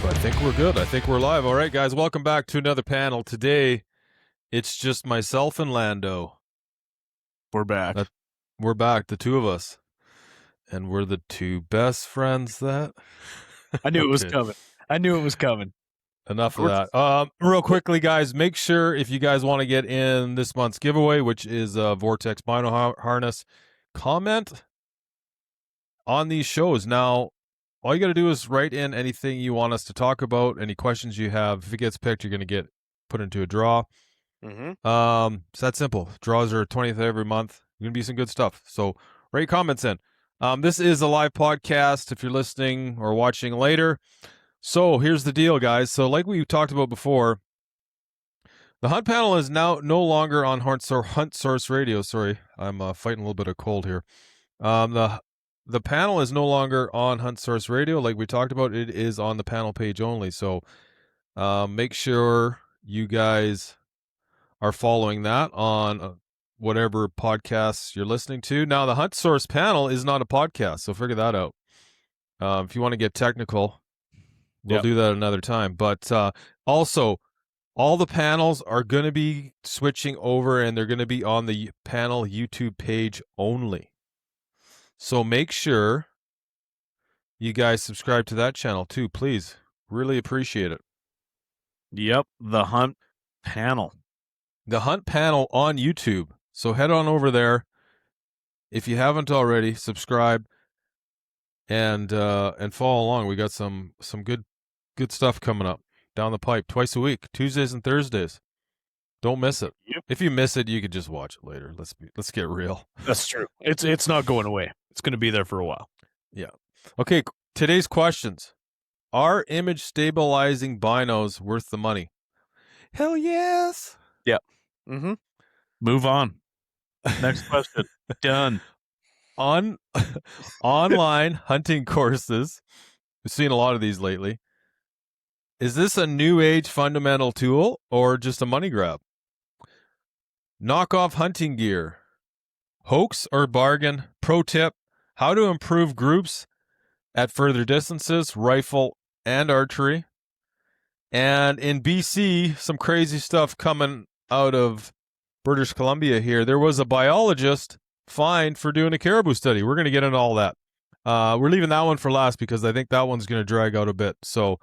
I think we're good. I think we're live. All right, guys, welcome back to another panel. Today, it's just myself and Lando. We're back. We're back, the two of us. And we're the two best friends that... I knew it was coming. I knew it was coming. Enough of that. Real quickly, guys, make sure if you guys want to get in this month's giveaway, which is a Vortex Bino Harness, comment on these shows. Now, all you got to do is write in anything you want us to talk about, any questions you have. If it gets picked, you're going to get put into a draw. It's that simple. Draws are 20th every month. Going to be some good stuff. So write comments in. This is a live podcast if you're listening or watching later. So here's the deal, guys. So like we talked about before, the Hunt panel is now no longer on Hunt Source Radio. Sorry, I'm fighting a little bit of cold here. The panel is no longer on Hunt Source Radio. Like we talked about, it is on the panel page only. So make sure you guys are following that on whatever podcasts you're listening to. Now, the Hunt Source panel is not a podcast, so figure that out. If you want to get technical, we'll do that another time. But also, all the panels are going to be switching over, and they're going to be on the panel YouTube page only. So make sure you guys subscribe to that channel too, please. Really appreciate it. Yep, the Hunt panel. The Hunt panel on YouTube. So head on over there. If you haven't already, subscribe and follow along. We got some good stuff coming up down the pipe twice a week, Tuesdays and Thursdays. Don't miss it. Yep. If you miss it, you could just watch it later. Let's get real. That's true. It's not going away. It's going to be there for a while. Yeah. Okay, today's questions. Are image stabilizing binos worth the money? Hell yes. Yep. Mm-hmm. Move on. Next question. Done. Online hunting courses. We've seen a lot of these lately. Is this a new age fundamental tool or just a money grab? Knockoff hunting gear. Hoax or bargain? Pro tip, how to improve groups at further distances, rifle and archery. And in BC, some crazy stuff coming out of British Columbia here. There was a biologist fined for doing a caribou study. We're going to get into all that. We're leaving that one for last because I think that one's going to drag out a bit. So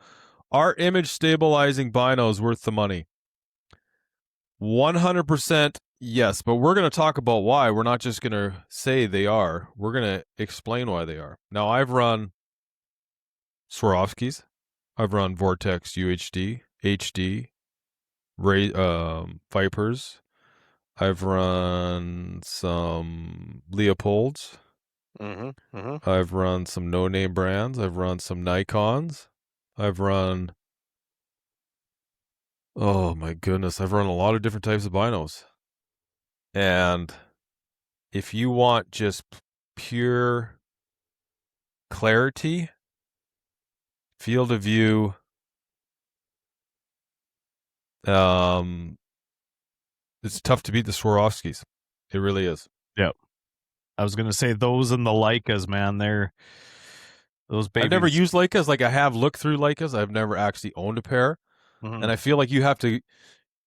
are image stabilizing binos worth the money? 100% yes, but we're going to talk about why. We're not just going to say they are. We're going to explain why they are. Now, I've run Swarovskis. I've run Vortex UHD, HD, Vipers. I've run some Leopolds. I've run some no-name brands. I've run some Nikons. I've run... Oh, my goodness. I've run a lot of different types of binos. And if you want just pure clarity, field of view, it's tough to beat the Swarovskis. It really is. Yep. I was going to say those and the Leicas, man. They're those babies. I've never used Leicas. Like, I have looked through Leicas. I've never actually owned a pair. And I feel like you have to,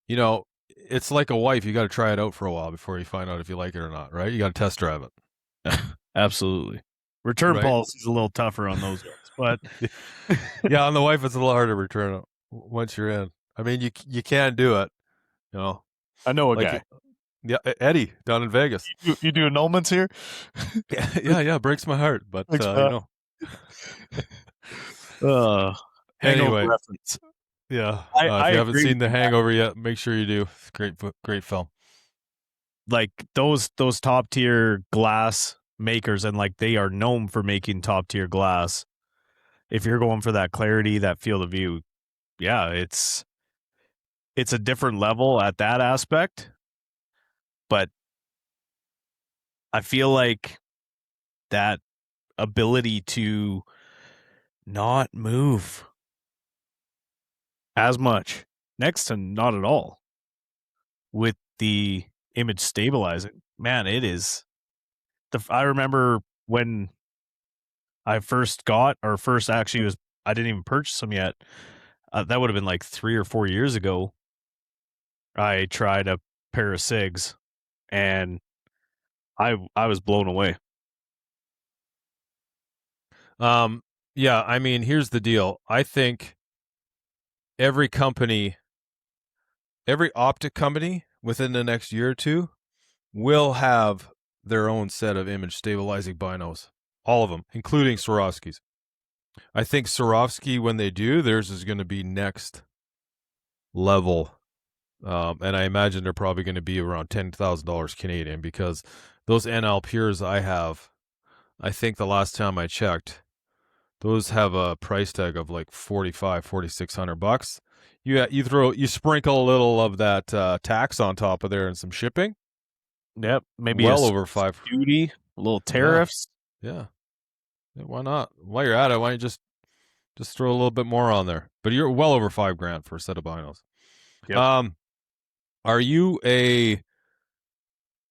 it's like a wife. You got to try it out for a while before you find out if you like it or not, right? You got to test drive it. Absolutely. Return policy is a little tougher on those guys, but yeah, on the wife, it's a little harder to return it once you're in. I mean, you can do it, I know a guy. Yeah, Eddie down in Vegas. You do annulments here? yeah, breaks my heart, but Hangover anyway. reference. Yeah, if you haven't seen The Hangover yet, make sure you do. Great film. Like those top tier glass makers, and like they are known for making top tier glass. If you're going for that clarity, that field of view, yeah, it's a different level at that aspect. But I feel like that ability to not move as much, next to not at all, with the image stabilizing, man, it is. I remember when I first got, or first actually was I didn't even purchase them yet. That would have been like 3 or 4 years ago. I tried a pair of SIGs, and I was blown away. Yeah, I mean, here's the deal. I think every optic company within the next year or two will have their own set of image stabilizing binos. All of them, including Swarovski's. I think Swarovski, when they do, theirs is going to be next level. And I imagine they're probably going to be around $10,000 Canadian, because those NL Pures I have, I think the last time I checked, those have a price tag of like $4,600. You sprinkle a little of that tax on top of there and some shipping. Yep, maybe well over five. duty, a little tariffs. Yeah. Why not? While you're at it, why don't you just throw a little bit more on there? But you're well over $5,000 for a set of binos. Yep. Are you a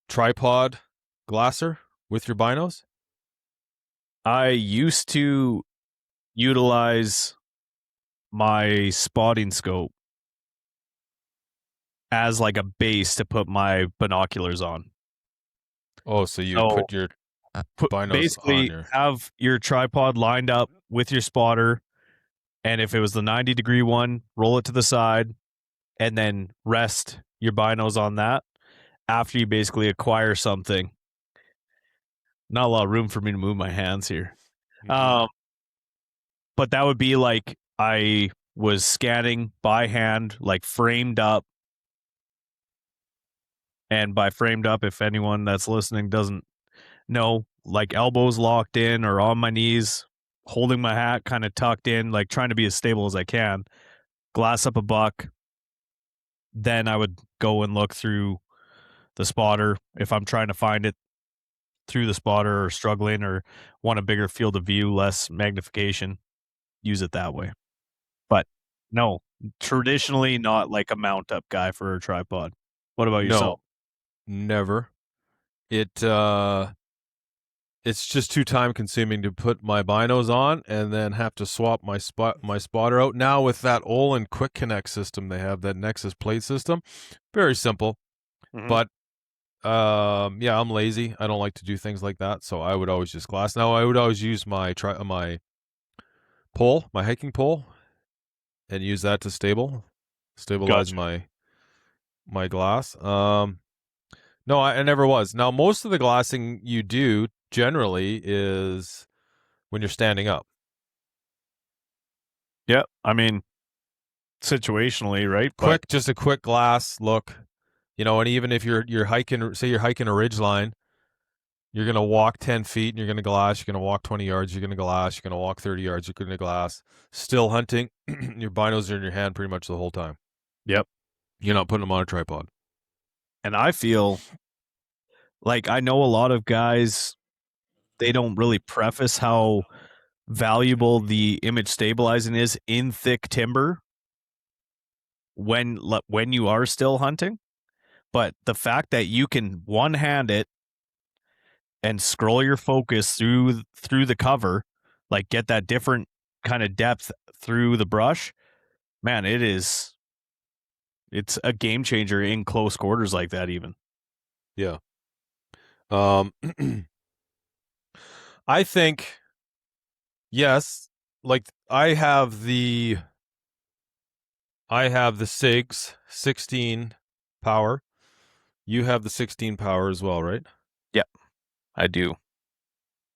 tripod glasser with your binos? I used to utilize my spotting scope as like a base to put my binoculars on. Oh, so you put your binos basically on your... have your tripod lined up with your spotter, and if it was the 90-degree one, roll it to the side, and then rest your binos on that after you basically acquire something. Not a lot of room for me to move my hands here. But that would be like I was scanning by hand, like framed up. And by framed up, if anyone that's listening doesn't know, like elbows locked in or on my knees, holding my hat kind of tucked in, like trying to be as stable as I can, glass up a buck. Then I would go and look through the spotter if I'm trying to find it through the spotter or struggling or want a bigger field of view, less magnification, use it that way. But no, traditionally not like a mount up guy for a tripod. What about yourself? Never. It's just too time consuming to put my binos on and then have to swap my spotter out. Now with that Olin Quick Connect system they have, that Nexus plate system, very simple. Mm-hmm. But yeah, I'm lazy. I don't like to do things like that, so I would always just glass. Now I would always use my pole, my hiking pole, and use that to stabilize Gotcha. my glass. No, I never was. Now, most of the glassing you do generally is when you're standing up. Yeah, I mean, situationally, right? Just a quick glass look, and even if you're hiking, say you're hiking a ridge line, you're gonna walk 10 feet and you're gonna glass. You're gonna walk 20 yards. You're gonna glass. You're gonna walk 30 yards. You're gonna glass. Still hunting. Your binos are in your hand pretty much the whole time. Yep. You're not putting them on a tripod. And I feel like I know a lot of guys, they don't really preface how valuable the image stabilizing is in thick timber when you are still hunting. But the fact that you can one hand it and scroll your focus through the cover, like get that different kind of depth through the brush, man, it's a game changer in close quarters like that even. Yeah. I think, yes, like I have the SIGs 16 power. You have the 16 power as well, right? Yep, I do.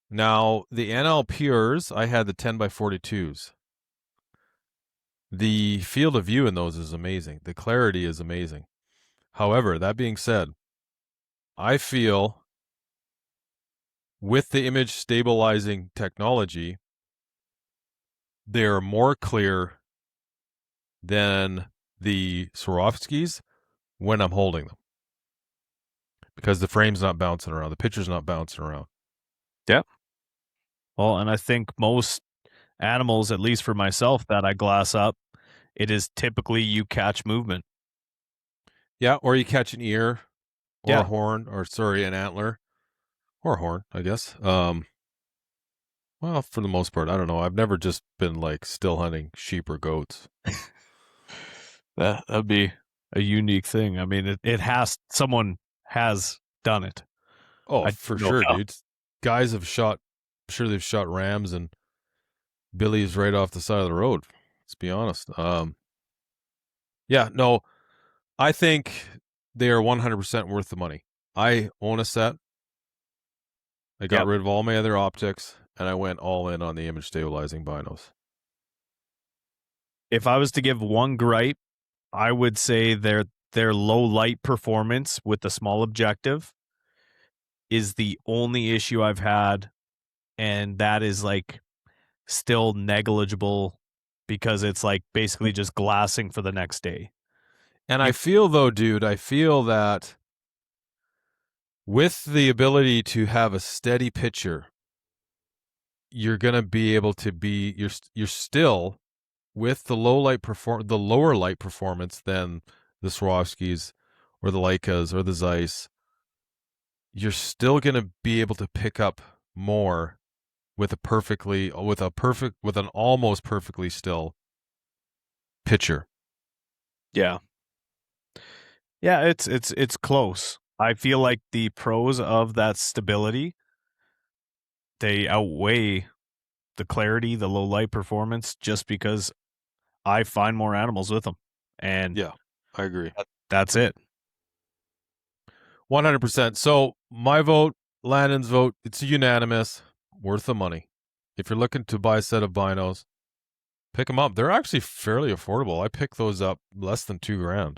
Now, the NL Pures, I had the 10x42s. The field of view in those is amazing. The clarity is amazing. However, that being said, I feel with the image stabilizing technology, they're more clear than the Swarovskis when I'm holding them, because the frame's not bouncing around, the picture's not bouncing around. Yep. Well, and I think most animals, at least for myself, that I glass up, it is typically you catch movement. Yeah, or you catch an ear or Yeah. a horn, or sorry, an antler or a horn, I guess. Well, for the most part, I don't know. I've never just been like still hunting sheep or goats. That'd be a unique thing. I mean, someone has done it. Oh, I for no sure, doubt. dude. Guys have shot. Sure, they've shot rams and billies right off the side of the road. Let's be honest. Yeah, no, I think they are 100% worth the money. I own a set. I got Yep. rid of all my other optics, and I went all in on the image stabilizing binos. If I was to give one gripe, I would say their low light performance with the small objective is the only issue I've had, and that is like still negligible because it's like basically just glassing for the next day. And I feel though, dude, I feel that with the ability to have a steady picture, you're going to be able to be you're still with the the lower light performance than the Swarovskis or the Leicas or the Zeiss. You're still going to be able to pick up more with with an almost perfectly still picture. Yeah. Yeah, it's close. I feel like the pros of that stability, they outweigh the clarity, the low light performance, just because I find more animals with them. And Yeah, I agree. that's it. 100%. So my vote, Landon's vote, it's unanimous. Worth the money. If you're looking to buy a set of binos, pick them up. They're actually fairly affordable. I picked those up less than $2,000.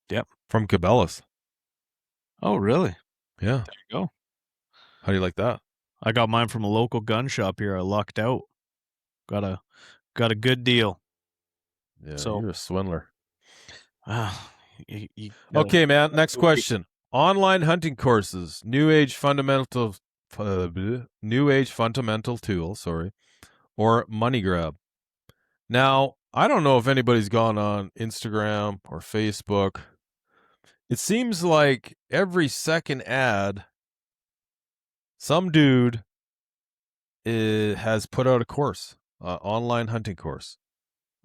Yep. From Cabela's. Oh, really? Yeah. There you go. How do you like that? I got mine from a local gun shop here. I lucked out. Got a good deal. Yeah, So you're a swindler. you Okay, man. Next question. Online hunting courses, new age fundamental tool, or money grab. Now, I don't know if anybody's gone on Instagram or Facebook. It seems like every second ad, some dude has put out a course, online hunting course.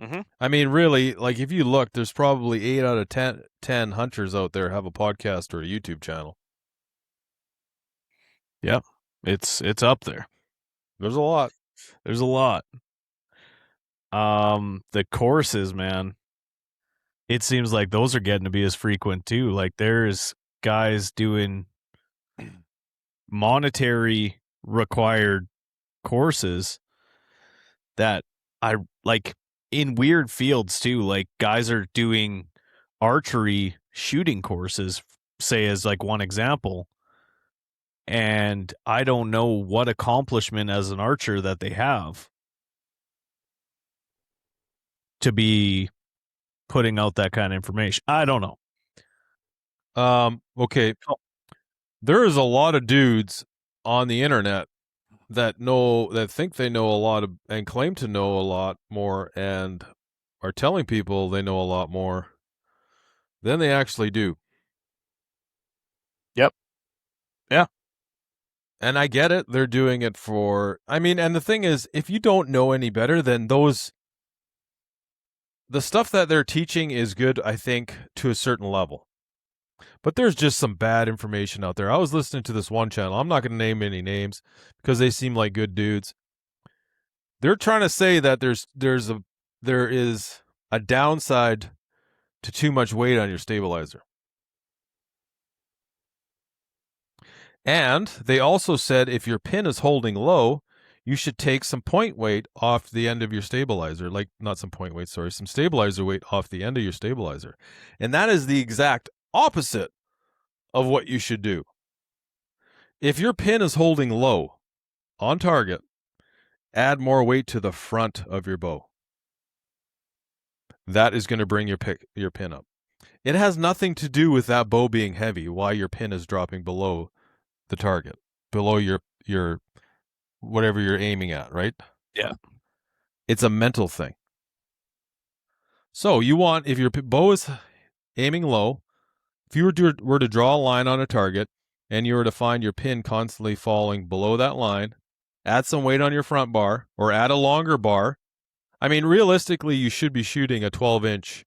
Mhm. I mean, really, like if you look, there's probably 8 out of 10 hunters out there have a podcast or a YouTube channel. Yep. It's up there. There's a lot. There's a lot. The courses, man. It seems like those are getting to be as frequent too. Like there's guys doing monetary required courses that I like in weird fields too. Like guys are doing archery shooting courses, say as like one example. And I don't know what accomplishment as an archer that they have to be putting out that kind of information. I don't know. Okay. There is a lot of dudes on the internet that think they know a lot of, and claim to know a lot more, and are telling people they know a lot more than they actually do. Yep. Yeah. And I get it. They're doing it for, I mean, and the thing is, if you don't know any better, then the stuff that they're teaching is good, I think, to a certain level. But there's just some bad information out there. I was listening to this one channel. I'm not going to name any names because they seem like good dudes. They're trying to say that there is a downside to too much weight on your stabilizer. And they also said if your pin is holding low, you should take some point weight off the end of your stabilizer. Like, not some point weight, sorry, some stabilizer weight off the end of your stabilizer. And that is the exact opposite of what you should do. If your pin is holding low on target, add more weight to the front of your bow. That is going to bring your pin up. It has nothing to do with that bow being heavy, why your pin is dropping below the target, below your whatever you're aiming at, right? Yeah. It's a mental thing. So you want, if your bow is aiming low, if you were to draw a line on a target and you were to find your pin constantly falling below that line, add some weight on your front bar, or add a longer bar. I mean, realistically, you should be shooting a 12-inch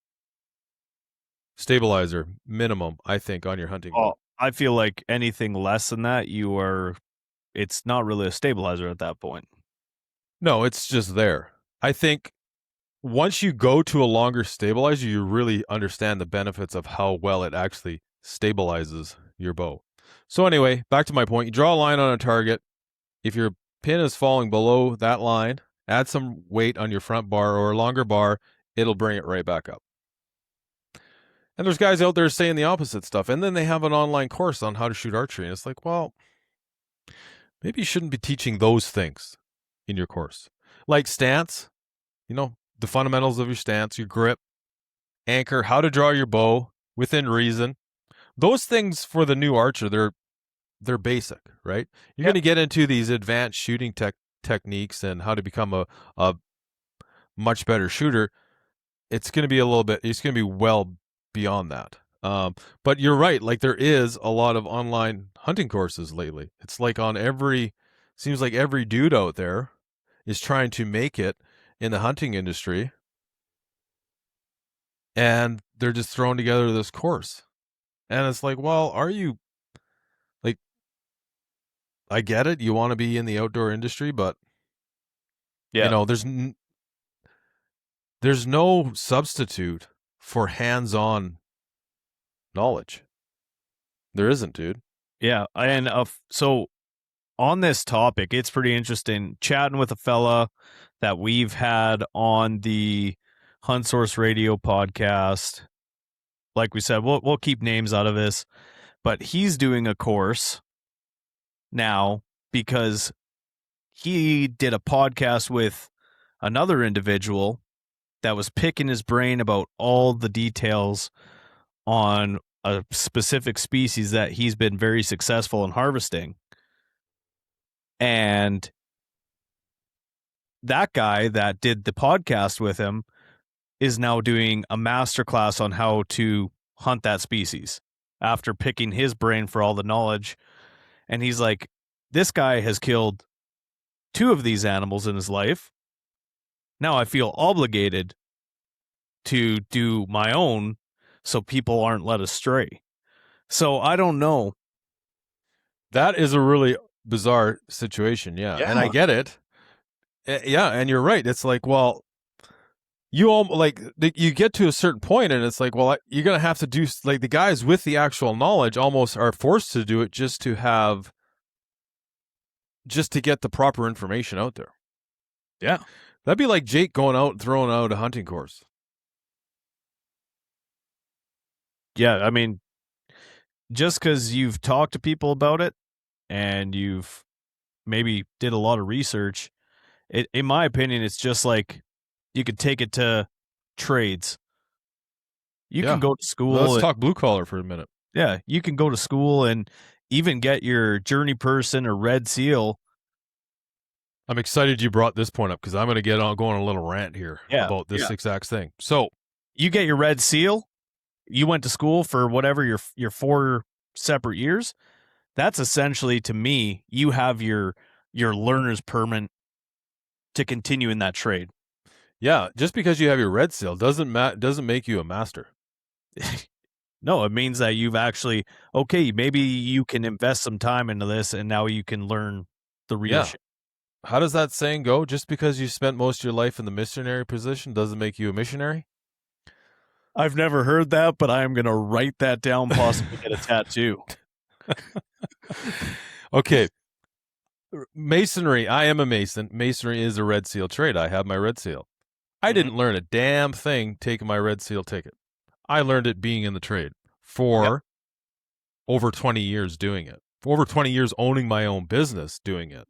stabilizer minimum, I think, on your hunting bow. I feel like anything less than that, it's not really a stabilizer at that point. No, it's just there. I think once you go to a longer stabilizer, you really understand the benefits of how well it actually stabilizes your bow. So anyway, back to my point. You draw a line on a target. If your pin is falling below that line, add some weight on your front bar or a longer bar, it'll bring it right back up. And there's guys out there saying the opposite stuff. And then they have an online course on how to shoot archery. And it's like, well, maybe you shouldn't be teaching those things in your course. Like stance, the fundamentals of your stance, your grip, anchor, how to draw your bow within reason. Those things for the new archer, they're basic, right? You're going to get into these advanced shooting techniques and how to become a much better shooter. It's going to be it's going to be well beyond that. But you're right. Like there is a lot of online hunting courses lately. It's like seems like every dude out there is trying to make it in the hunting industry. And they're just throwing together this course. And it's like, well, are you like, I get it. You want to be in the outdoor industry, but there's no substitute for hands-on knowledge. There isn't, dude. Yeah. And so on this topic, it's pretty interesting chatting with a fella that we've had on the Hunt Source Radio podcast. Like we said, we'll keep names out of this, but he's doing a course now because he did a podcast with another individual that was picking his brain about all the details on a specific species that he's been very successful in harvesting. And that guy that did the podcast with him is now doing a masterclass on how to hunt that species after picking his brain for all the knowledge. And he's like, this guy has killed 2 of these animals in his life. Now I feel obligated to do my own so people aren't led astray. So I don't know. That is a really bizarre situation. Yeah. And I get it. Yeah. And you're right. It's like, well, you get to a certain point and it's like, well, you're going to have to do, like, the guys with the actual knowledge almost are forced to do it just to get the proper information out there. Yeah. That'd be like Jake going out and throwing out a hunting course. Yeah. I mean, just because you've talked to people about it and you've maybe did a lot of research, in my opinion, it's just like you could take it to trades. You can go to school. Let's talk blue collar for a minute. Yeah, you can go to school and even get your journey person or red seal. I'm excited you brought this point up because I'm going to go on a little rant here about this exact thing. So you get your red seal. You went to school for whatever your 4 separate years. That's essentially, to me, you have your learner's permit to continue in that trade. Yeah, just because you have your red seal doesn't make you a master. No, it means that you've actually, maybe you can invest some time into this and now you can learn the real shit. How does that saying go? Just because you spent most of your life in the missionary position doesn't make you a missionary? I've never heard that, but I am going to write that down, possibly get a tattoo. Okay. Masonry. I am a mason. Masonry is a red seal trade. I have my red seal. I didn't learn a damn thing taking my red seal ticket. I learned it being in the trade for over 20 years doing it. For over 20 years owning my own business doing it.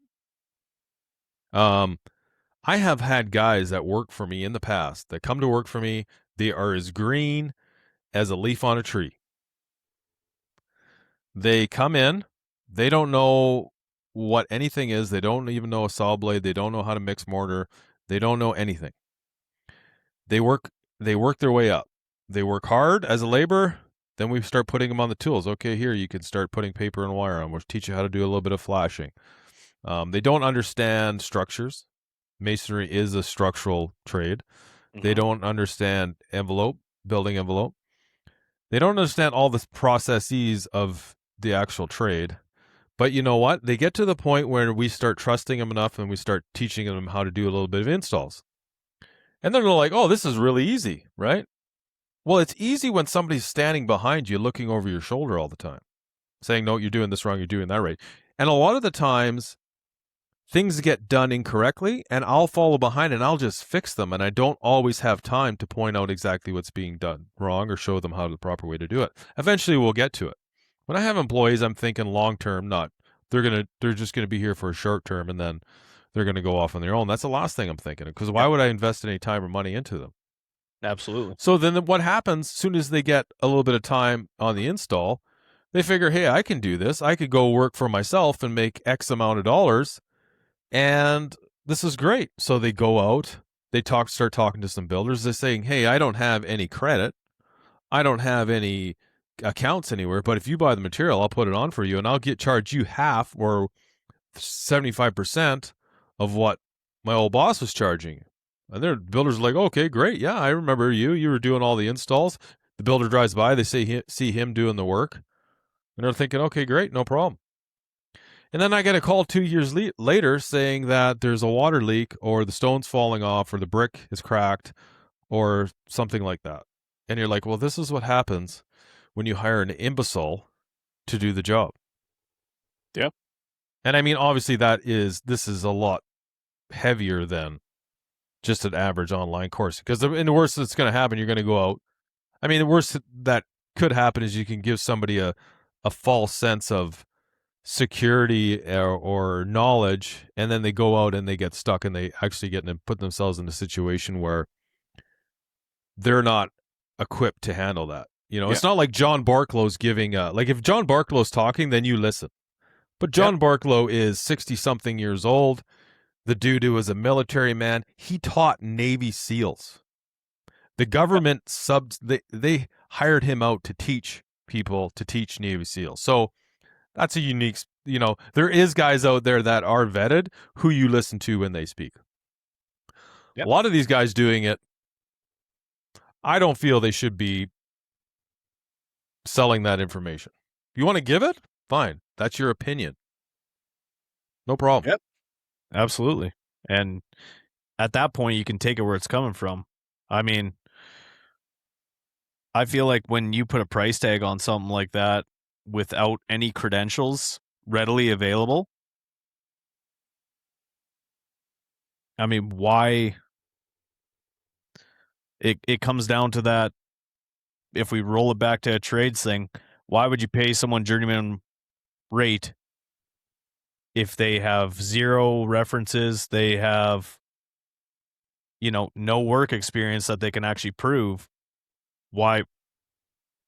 I have had guys that work for me in the past that come to work for me. They are as green as a leaf on a tree. They come in. They don't know what anything is. They don't even know a saw blade. They don't know how to mix mortar. They don't know anything. They work their way up. They work hard as a laborer. Then we start putting them on the tools. Okay, here you can start putting paper and wire on. We'll teach you how to do a little bit of flashing. They don't understand structures. Masonry is a structural trade. They don't understand building envelope. They don't understand all the processes of the actual trade. But you know what? They get to the point where we start trusting them enough and we start teaching them how to do a little bit of installs. And then they're like, oh, this is really easy, right? Well, it's easy when somebody's standing behind you looking over your shoulder all the time, saying, no, you're doing this wrong, you're doing that right. And a lot of the times, things get done incorrectly, and I'll follow behind and I'll just fix them. And I don't always have time to point out exactly what's being done wrong or show them how the proper way to do it. Eventually, we'll get to it. When I have employees, I'm thinking long term, not they're just gonna be here for a short term and then they're gonna go off on their own. That's the last thing I'm thinking of, because why would I invest any time or money into them? Absolutely. So then what happens, as soon as they get a little bit of time on the install, they figure, hey, I can do this. I could go work for myself and make X amount of dollars, and this is great. So they go out, they start talking to some builders. They're saying, hey, I don't have any credit. I don't have any accounts anywhere, but if you buy the material, I'll put it on for you, and I'll charge you half or 75% of what my old boss was charging. And their builders are like, okay, great. Yeah, I remember you. You were doing all the installs. The builder drives by. They see him doing the work. And they're thinking, okay, great, no problem. And then I get a call 2 years later saying that there's a water leak or the stone's falling off or the brick is cracked or something like that. And you're like, well, this is what happens when you hire an imbecile to do the job. Yep. And I mean, obviously this is a lot heavier than just an average online course, because in the worst that's going to happen, you're going to go out. I mean, the worst that could happen is you can give somebody a false sense of security or knowledge, and then they go out and they get stuck and they actually put themselves in a situation where they're not equipped to handle that. You know, It's not like John Barklow's giving like if John Barklow's talking, then you listen. But John Barklow is 60-something years old. The dude who was a military man, he taught Navy SEALs. The government they hired him out to teach people to teach Navy SEALs. So that's a unique, there is guys out there that are vetted who you listen to when they speak. Yep. A lot of these guys doing it, I don't feel they should be selling that information. You want to give it? Fine. That's your opinion. No problem. Yep. Absolutely. And at that point, you can take it where it's coming from. I mean, I feel like when you put a price tag on something like that without any credentials readily available, I mean, why? It comes down to that. If we roll it back to a trades thing, why would you pay someone journeyman rate if they have zero references, they have, no work experience that they can actually prove? Why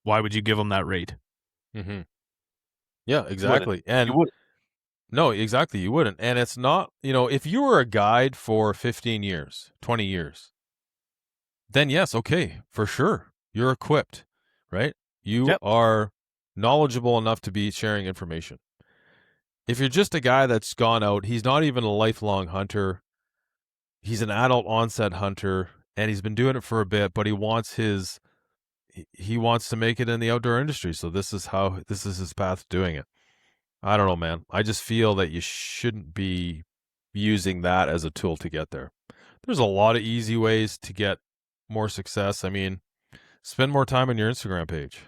would you give them that rate? Mm-hmm. Yeah, exactly. And you wouldn't. No, exactly. You wouldn't. And it's not, if you were a guide for 15 years, 20 years, then yes, okay, for sure. You're equipped, right? You are knowledgeable enough to be sharing information. If you're just a guy that's gone out, he's not even a lifelong hunter. He's an adult onset hunter, and he's been doing it for a bit, but he wants to make it in the outdoor industry. So this is his path to doing it. I don't know, man. I just feel that you shouldn't be using that as a tool to get there. There's a lot of easy ways to get more success. I mean, spend more time on your Instagram page.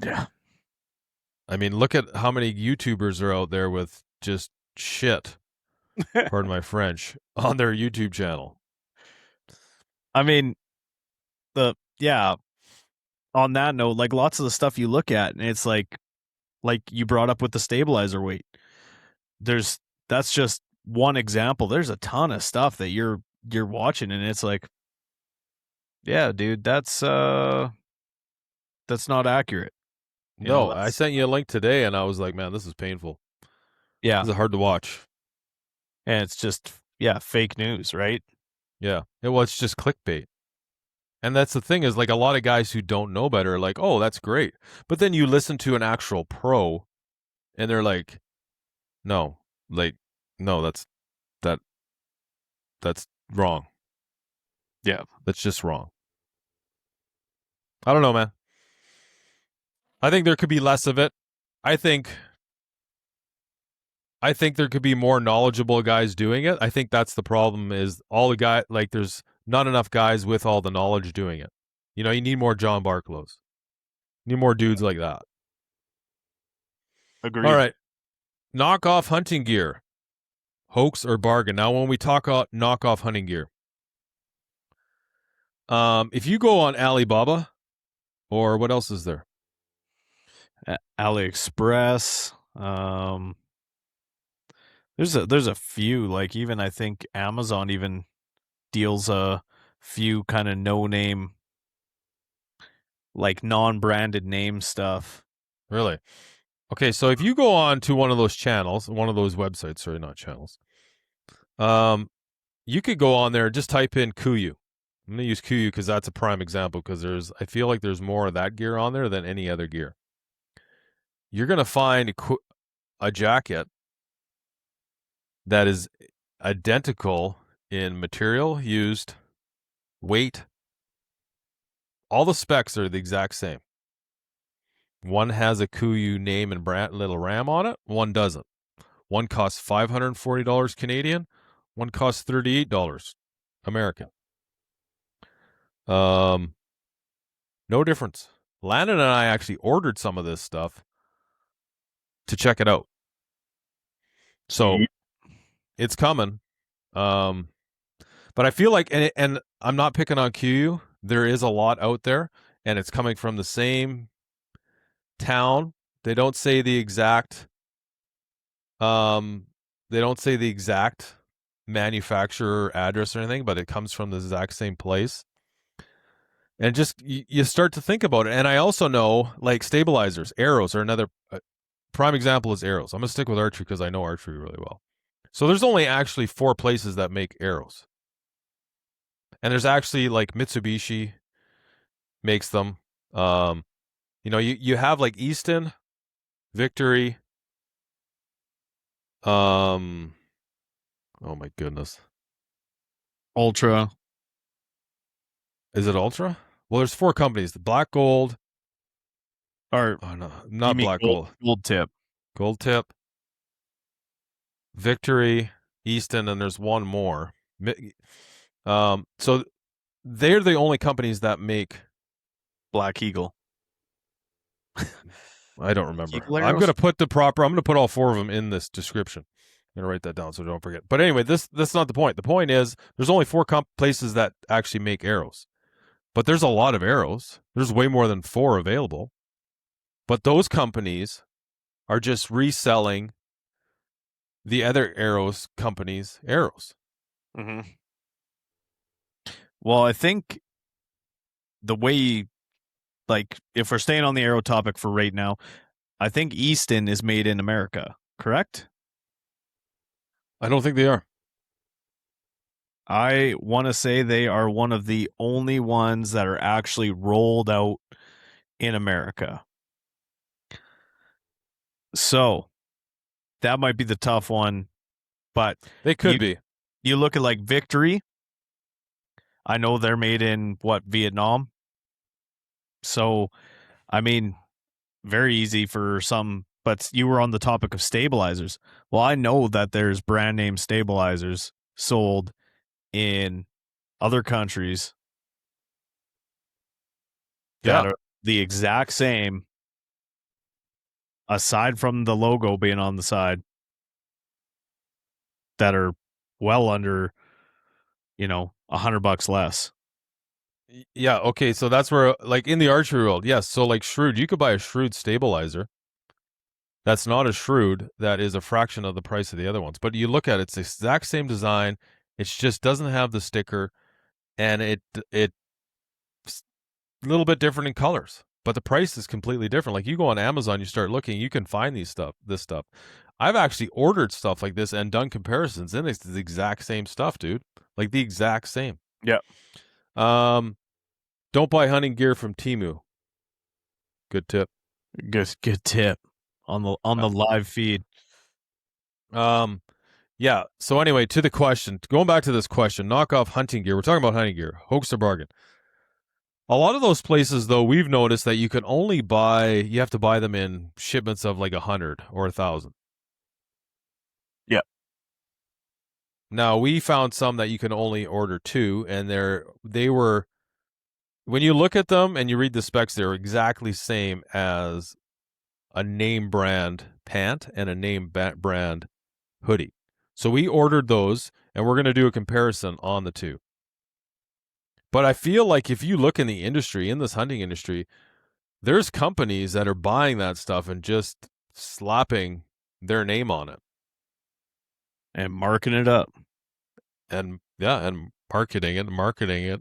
Yeah. I mean, look at how many YouTubers are out there with just shit, pardon my French, on their YouTube channel. I mean, on that note, like lots of the stuff you look at, and it's like you brought up with the stabilizer weight. That's just one example. There's a ton of stuff that you're watching, and it's like, yeah, dude, that's not accurate. No, I sent you a link today, and I was like, man, this is painful. Yeah, this is hard to watch, and it's just fake news, right? Yeah, it's just clickbait. And that's the thing, is like a lot of guys who don't know better are like, oh, that's great. But then you listen to an actual pro and they're like, no, like No, that that's wrong. Yeah. That's just wrong. I don't know, man. I think there could be less of it. I think there could be more knowledgeable guys doing it. I think that's the problem is all the guy like there's not enough guys with all the knowledge doing it. You know, you need more John Barclows. You need more dudes like that. Agreed. All right. Knockoff hunting gear. Hoax or bargain. Now when we talk about knockoff hunting gear, if you go on Alibaba or what else is there? AliExpress. There's a few, like even I think Amazon even deals a few kind of no name, like non-branded name stuff. Really? Okay, so if you go on to one of those channels, one of those websites, sorry, not channels, you could go on there and just type in Kuyu. I'm gonna use Kuyu because that's a prime example because I feel like there's more of that gear on there than any other gear. You're gonna find a jacket that is identical in material used, weight, all the specs are the exact same. One has a Kuyu name and brand little ram on it, one doesn't. One costs $540 Canadian, one costs $38 American. No difference. Landon and I actually ordered some of this stuff to check it out. So it's coming. But I feel like, and I'm not picking on QU. There is a lot out there, and it's coming from the same town. They don't say the exact. They don't say the exact manufacturer address or anything, but it comes from the exact same place. And just you start to think about it. And I also know like stabilizers, arrows are another prime example is arrows. I'm gonna stick with archery because I know archery really well. So there's only actually 4 places that make arrows. And there's actually like Mitsubishi makes them. You know, you have like Easton, Victory. Oh my goodness. Ultra. Is it Ultra? Well, there's 4 companies. The Black Gold. Or Oh no, not Black Gold. Gold Tip. Gold Tip. Victory, Easton, and there's one more. So they're the only companies that make Black Eagle. I don't remember. Eagle I'm arrows? going to put I'm going to put all 4 of them in this description. I'm going to write that down so don't forget. But anyway, that's not the point. The point is there's only 4 places that actually make arrows. But there's a lot of arrows. There's way more than 4 available. But those companies are just reselling the other arrows companies' arrows. Mm-hmm. Well, I think the way, like, if we're staying on the arrow topic for right now, I think Easton is made in America, correct? I don't think they are. I want to say they are one of the only ones that are actually rolled out in America. So that might be the tough one, but They could be. You look at like Victory. I know they're made in Vietnam. So, I mean, very easy for some, but you were on the topic of stabilizers. Well, I know that there's brand name stabilizers sold in other countries that are the exact same, aside from the logo being on the side, that are well under, $100 less. Yeah, okay, so that's where, like, in the archery world, yes, so, like, Shrewd, you could buy a Shrewd stabilizer. That's not a Shrewd, that is a fraction of the price of the other ones. But you look at it, it's the exact same design, it just doesn't have the sticker, and it's a little bit different in colors. But the price is completely different. Like, you go on Amazon, you start looking, you can find this stuff. I've actually ordered stuff like this and done comparisons, and it's the exact same stuff, dude. Like, the exact same. Yeah. Don't buy hunting gear from Temu. Good tip. Good tip on the live feed. Yeah. So anyway, to the question, going back to this question, knockoff hunting gear. We're talking about hunting gear, hoax or bargain. A lot of those places, though, we've noticed that you can only buy. You have to buy them in shipments of like 100 or 1,000. Yeah. Now we found some that you can only order 2, and they were. When you look at them and you read the specs, they're exactly same as a name brand pant and a name brand hoodie. So we ordered those, and we're going to do a comparison on the two. But I feel like if you look in the industry, in this hunting industry, there's companies that are buying that stuff and just slapping their name on it And marking it up. and marketing it,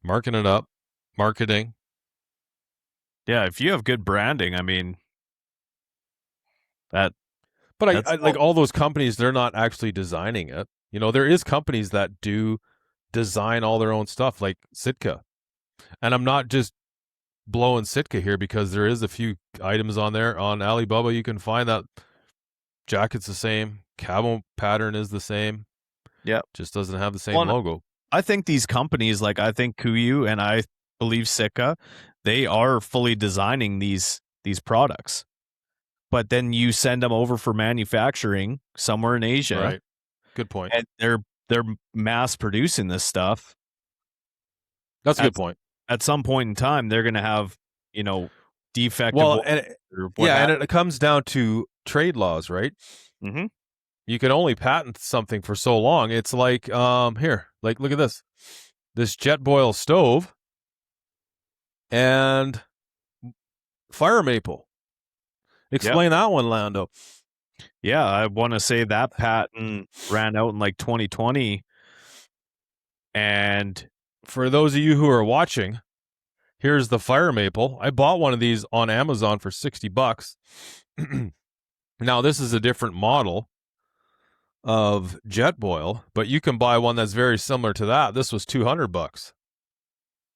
marking it up, marketing. Yeah, if you have good branding, I mean, But I like all those companies, they're not actually designing it. You know, there is companies that do design all their own stuff, like Sitka. And I'm not just blowing Sitka here because there is a few items on there on Alibaba. You can find that jacket's the same, camo pattern is the same. Yeah, just doesn't have the same logo. I think these companies, like I think Kuiu and I believe Sitka, they are fully designing these products. But then you send them over for manufacturing somewhere in Asia. Right. Good point. And they're mass producing this stuff. That's a good point. At some point in time, they're going to have, defective. Well, and it comes down to trade laws, right? Mm-hmm. You can only patent something for so long. It's like here, like look at this Jetboil stove and fire maple. Explain that one, Lando. Yeah, I want to say that patent ran out in like 2020. And for those of you who are watching, here's the fire maple. I bought one of these on Amazon for $60. Now, this is a different model of Jetboil, but you can buy one that's very similar to that. This was $200.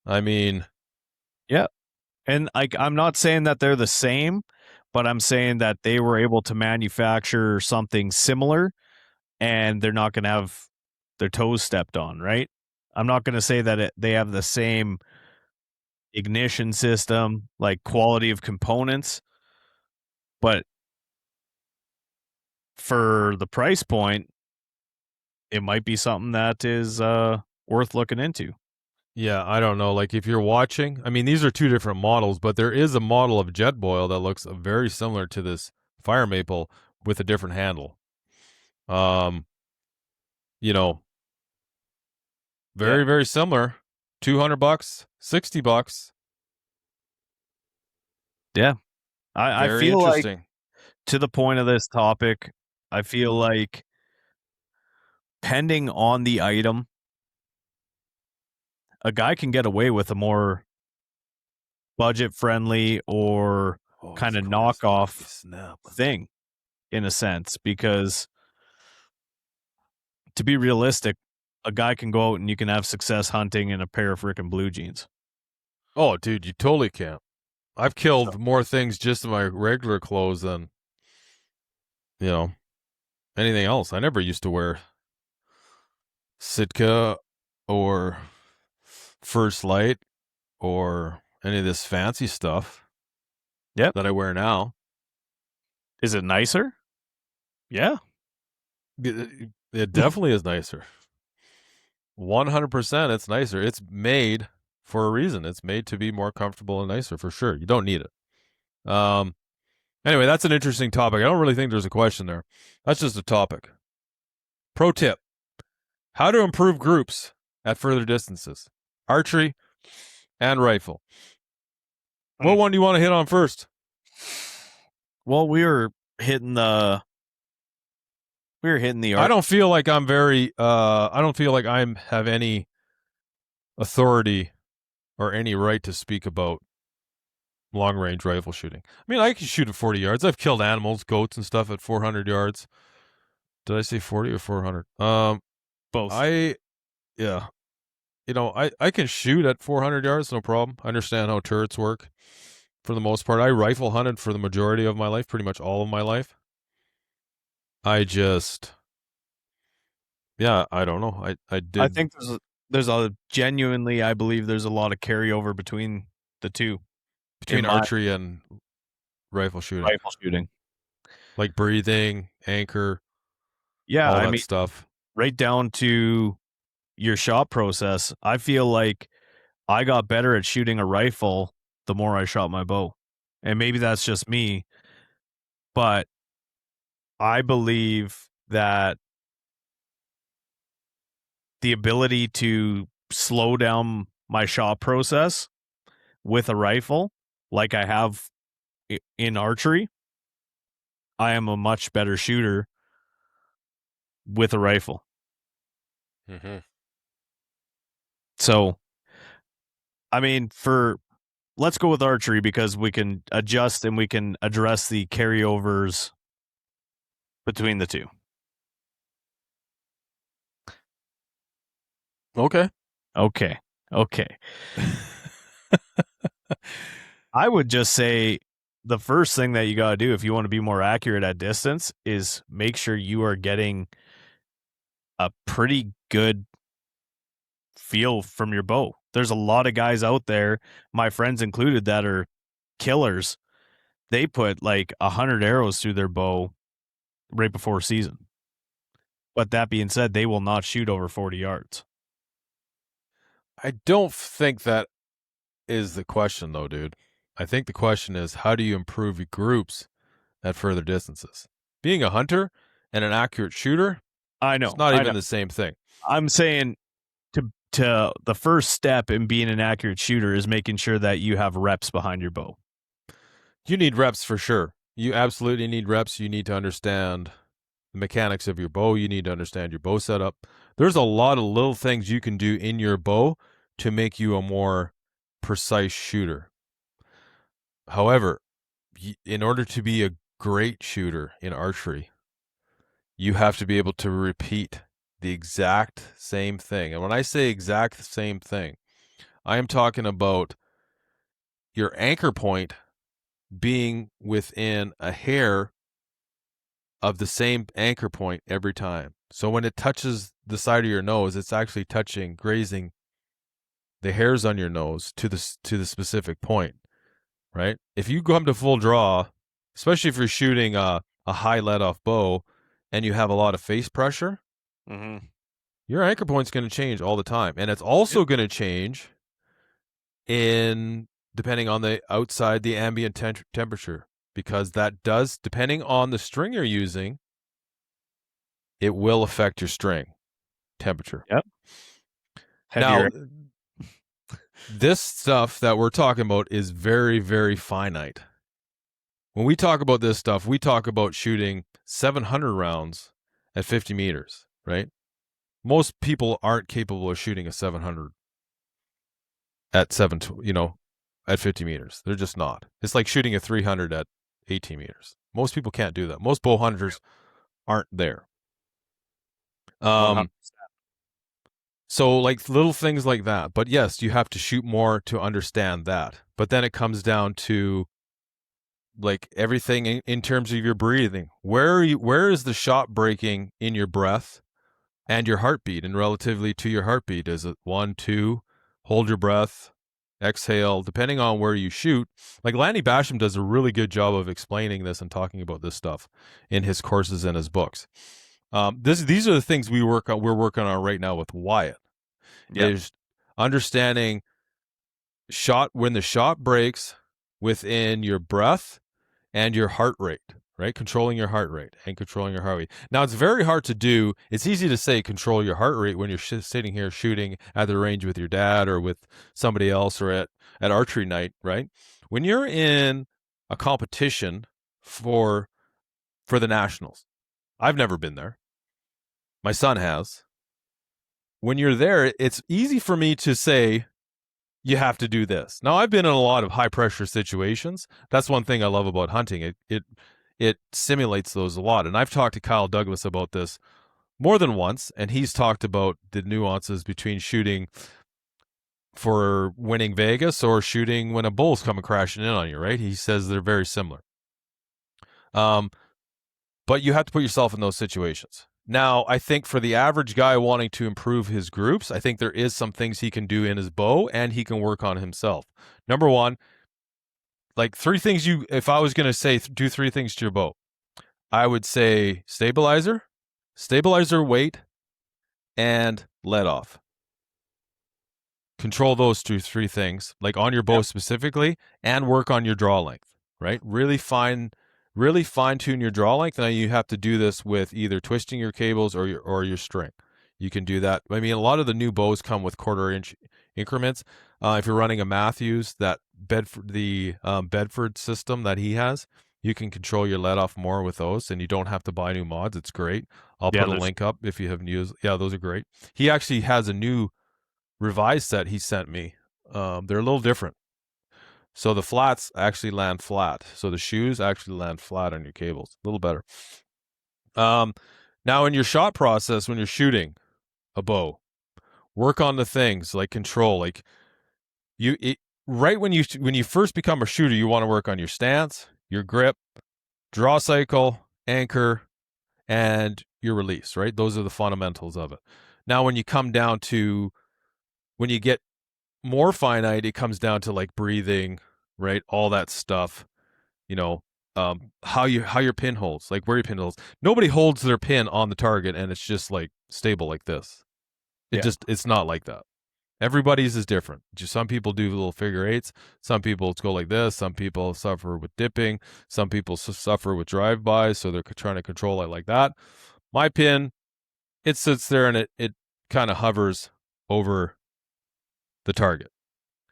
I mean, yeah. And I'm not saying that they're the same, but I'm saying that they were able to manufacture something similar and they're not going to have their toes stepped on, right? I'm not going to say that they have the same ignition system, like quality of components, but for the price point, it might be something that is worth looking into. Yeah, I don't know. Like if you're watching, I mean, these are two different models, but there is a model of Jetboil that looks very similar to this fire maple with a different handle. Very, very similar. $200, $60. Yeah. I feel interesting. like, to the point of this topic, I feel like depending on the item, a guy can get away with a more budget-friendly or kind of knockoff thing, in a sense, because to be realistic, a guy can go out and you can have success hunting in a pair of frickin' blue jeans. Oh, dude, you totally can't. I've killed more things just in my regular clothes than, anything else. I never used to wear Sitka or First Light or any of this fancy stuff that I wear now. Is it nicer? Yeah. It definitely is nicer. 100% it's nicer. It's made for a reason. It's made to be more comfortable and nicer for sure. You don't need it. Anyway, that's an interesting topic. I don't really think there's a question there. That's just a topic. Pro tip: how to improve groups at further distances. Archery and rifle. What one do you want to hit on first? Well, we were hitting the I don't feel like I'm very I don't feel like I have any authority or any right to speak about long range rifle shooting. I mean, I can shoot at 40 yards. I've killed animals, goats and stuff at 400 yards. Did I say 40 or 400? Both. I can shoot at 400 yards, no problem. I understand how turrets work for the most part. I rifle hunted for the majority of my life, pretty much all of my life. I just Yeah, I don't know. I I did think there's a genuinely, I believe there's a lot of carryover between the two in between my archery and rifle shooting, rifle shooting. like breathing, anchor, Yeah, all I that mean, stuff. right down to your shot process. I feel like I got better at shooting a rifle the more I shot my bow. And maybe that's just me, but I believe that the ability to slow down my shot process with a rifle, like I have in archery, I am a much better shooter with a rifle. Mm-hmm. So, I mean, let's go with archery because we can adjust and we can address the carryovers between the two. Okay. Okay. Okay. I would just say the first thing that you got to do if you want to be more accurate at distance is make sure you are getting a pretty good feel from your bow. There's a lot of guys out there, my friends included, that are killers. They put like 100 arrows through their bow right before season. But that being said, they will not shoot over 40 yards. I don't think that is the question, though, dude. I think the question is how do you improve your groups at further distances? Being a hunter and an accurate shooter, I it's know. not I know. even the same thing. I'm saying to the first step in being an accurate shooter is making sure that you have reps behind your bow. You need reps for sure. You absolutely need reps. You need to understand the mechanics of your bow. You need to understand your bow setup. There's a lot of little things you can do in your bow to make you a more precise shooter. However, in order to be a great shooter in archery, you have to be able to repeat the exact same thing. And when I say exact same thing, I am talking about your anchor point being within a hair of the same anchor point every time. So when it touches the side of your nose, it's actually touching, grazing the hairs on your nose to the specific point, right? If you come to full draw, especially if you're shooting a high let off bow and you have a lot of face pressure, Mm-hmm. your anchor point's going to change all the time. And it's also going to change in depending on the ambient temperature, because that does, depending on the string you're using, it will affect your string temperature. Yep. Now, Heavier. this stuff that we're talking about is very, very finite. When we talk about this stuff, we talk about shooting 700 rounds at 50 meters, right? Most people aren't capable of shooting a 700 at at 50 meters. They're just not. It's like shooting a 300 at 18 meters. Most people can't do that. Most bow hunters aren't there. 100. So like little things like that. But yes, you have to shoot more to understand that. But then it comes down to like everything in terms of your breathing. Where is the shot breaking in your breath and your heartbeat, and relatively to your heartbeat? Is it 1, 2, hold your breath, exhale, depending on where you shoot? Like Lanny Basham does a really good job of explaining this and talking about this stuff in his courses and his books. These are the things we're working on right now with Wyatt. Yep. Is understanding when the shot breaks within your breath and your heart rate, right? Controlling your heart rate and controlling your heart rate. Now, it's very hard to do. It's easy to say control your heart rate when you're sitting here shooting at the range with your dad or with somebody else or at archery night, right? When you're in a competition for the nationals, I've never been there. My son has. When you're there, it's easy for me to say, you have to do this. Now, I've been in a lot of high pressure situations. That's one thing I love about hunting. It simulates those a lot. And I've talked to Kyle Douglas about this more than once, and he's talked about the nuances between shooting for winning Vegas or shooting when a bull's coming crashing in on you, right? He says they're very similar. But you have to put yourself in those situations. Now, I think for the average guy wanting to improve his groups, I think there is some things he can do in his bow and he can work on himself. Number one, like three things if I was going to say do three things to your bow, I would say stabilizer weight, and let off. Control those three things, like on your bow specifically, and work on your draw length, right? Really fine tune your draw length. Now you have to do this with either twisting your cables or your string. You can do that. I mean, a lot of the new bows come with 1/4 inch increments. If you're running a Matthews, that Bedford system that he has, you can control your let off more with those, and you don't have to buy new mods. It's great. I'll put a link up if you haven't used. Yeah, those are great. He actually has a new revised set he sent me. They're a little different. So the flats actually land flat. So the shoes actually land flat on your cables. A little better. Now in your shot process, when you're shooting a bow, work on the things like control. Like right when you first become a shooter, you want to work on your stance, your grip, draw cycle, anchor, and your release, right? Those are the fundamentals of it. Now when you come down to when you get more finite, it comes down to like breathing, right? All that stuff, how your pin holds, like where your pin holds. Nobody holds their pin on the target and it's just like stable like this. It's not like that. Everybody's is different. Just some people do little figure eights. Some people go like this. Some people suffer with dipping. Some people suffer with drive-bys, so they're trying to control it like that. My pin, it sits there and it kind of hovers over the target.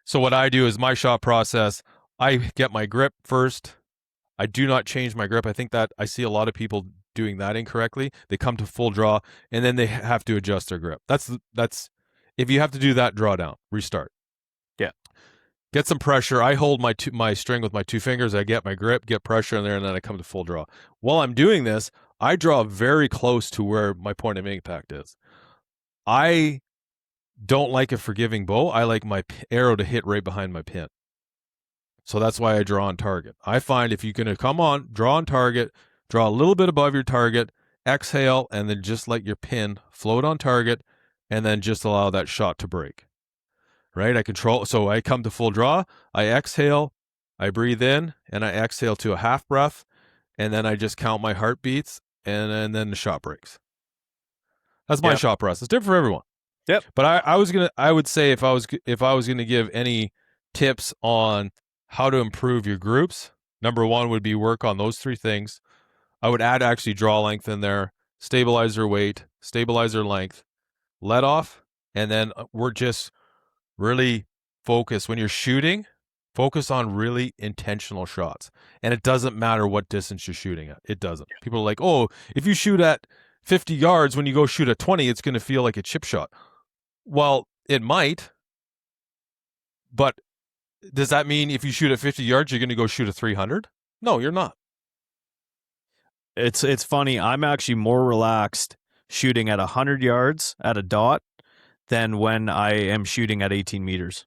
So what I do is my shot process, I get my grip first. I do not change my grip. I think that I see a lot of people doing that incorrectly. They come to full draw and then they have to adjust their grip. That's if you have to do that, draw down, restart. Yeah. Get some pressure. I hold my string with my two fingers. I get my grip, get pressure in there, and then I come to full draw. While I'm doing this, I draw very close to where my point of impact is. I don't like a forgiving bow. I like my arrow to hit right behind my pin. So that's why I draw on target. I find if you're going to come on, draw on target, draw a little bit above your target, exhale, and then just let your pin float on target, and then just allow that shot to break. Right? So I come to full draw, I exhale, I breathe in, and I exhale to a half breath, and then I just count my heartbeats, and then the shot breaks. That's my shot process. It's different for everyone. Yep. But I would say if I was going to give any tips on how to improve your groups, number one would be work on those three things. I would add actually draw length in there, stabilizer weight, stabilizer length, let off, and then we're just really focus when you're shooting, focus on really intentional shots. And it doesn't matter what distance you're shooting at. It doesn't. People are like, oh, if you shoot at 50 yards, when you go shoot at 20, it's going to feel like a chip shot. Well, it might, but does that mean if you shoot at 50 yards, you're going to go shoot at 300? No, you're not. It's funny. I'm actually more relaxed shooting at 100 yards at a dot than when I am shooting at 18 meters.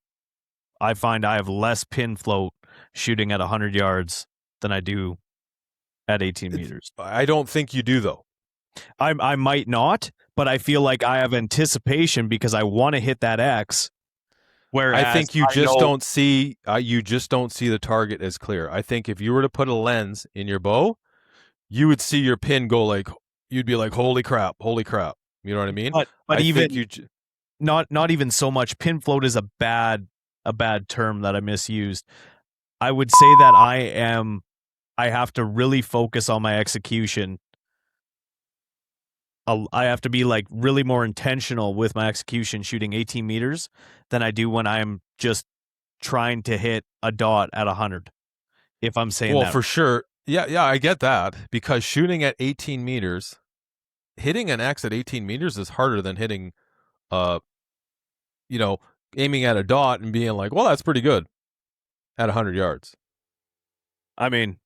I find I have less pin float shooting at 100 yards than I do at 18 meters. I don't think you do, though. I might not, but I feel like I have anticipation because I want to hit that X. Whereas I think you don't see the target as clear. I think if you were to put a lens in your bow, you would see your pin go like, you'd be like, holy crap. You know what I mean? But even not even so much. Pin float is a bad term that I misused. I would say that I have to really focus on my execution. I have to be like really more intentional with my execution shooting 18 meters than I do when I'm just trying to hit a dot at 100. If I'm saying that. Well, for sure. Yeah, I get that, because shooting at 18 meters, hitting an X at 18 meters is harder than hitting, aiming at a dot and being like, well, that's pretty good at 100 yards. I mean,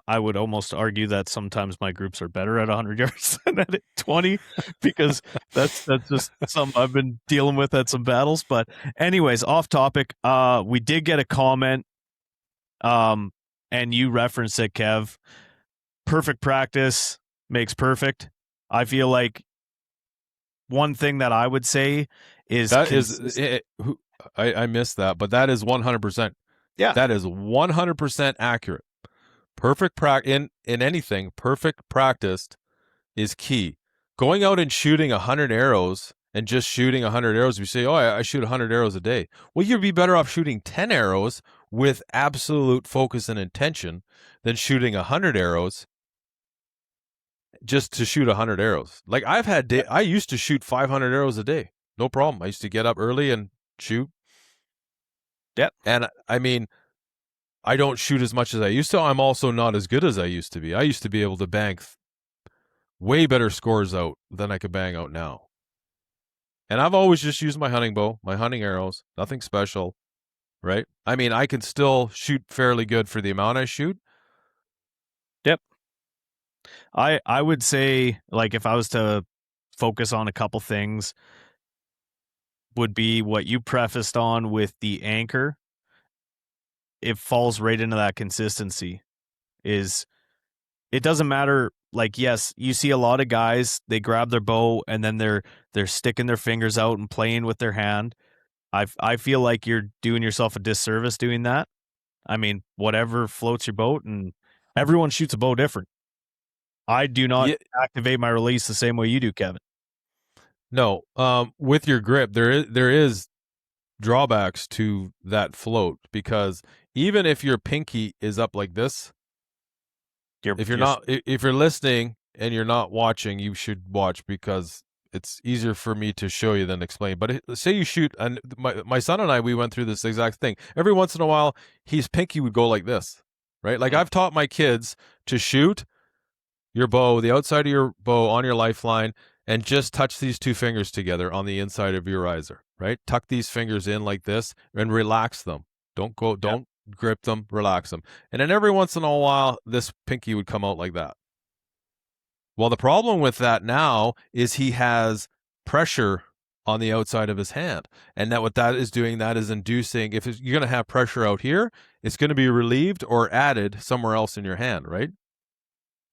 I would almost argue that sometimes my groups are better at 100 yards than at 20, because that's just something I've been dealing with at some battles. But anyways, off topic, we did get a comment, and you referenced it, Kev. Perfect practice makes perfect. I feel like one thing that I would say is That is I missed that, but that is 100%. Yeah. That is 100% accurate. Perfect in anything, perfect practiced is key. Going out and shooting 100 arrows and just shooting 100 arrows, you say, "Oh, I shoot 100 arrows a day." Well, you'd be better off shooting 10 arrows with absolute focus and intention than shooting 100 arrows just to shoot 100 arrows. Like I used to shoot 500 arrows a day. No problem. I used to get up early and shoot. Yep. And I mean, I don't shoot as much as I used to. I'm also not as good as I used to be. I used to be able to bang way better scores out than I could bang out now. And I've always just used my hunting bow, my hunting arrows, nothing special, right? I mean, I can still shoot fairly good for the amount I shoot. Yep. I would say, like, if I was to focus on a couple things, would be what you prefaced on with the anchor. It falls right into that consistency. It doesn't matter. Like, yes, you see a lot of guys, they grab their bow and then they're sticking their fingers out and playing with their hand. I feel like you're doing yourself a disservice doing that. I mean, whatever floats your boat, and everyone shoots a bow different. I do not activate my release the same way you do, Kevin. No, with your grip, there is drawbacks to that float, because even if your pinky is up like this, if you're listening and you're not watching, you should watch, because it's easier for me to show you than explain. But say you shoot, and my son and I, we went through this exact thing. Every once in a while, his pinky would go like this, right? Like, I've taught my kids to shoot your bow, the outside of your bow on your lifeline, and just touch these two fingers together on the inside of your riser, right? Tuck these fingers in like this and relax them. Don't grip them, relax them. And then every once in a while, this pinky would come out like that. Well, the problem with that now is he has pressure on the outside of his hand. And that what that is doing, that is inducing, if you're going to have pressure out here, it's going to be relieved or added somewhere else in your hand, right?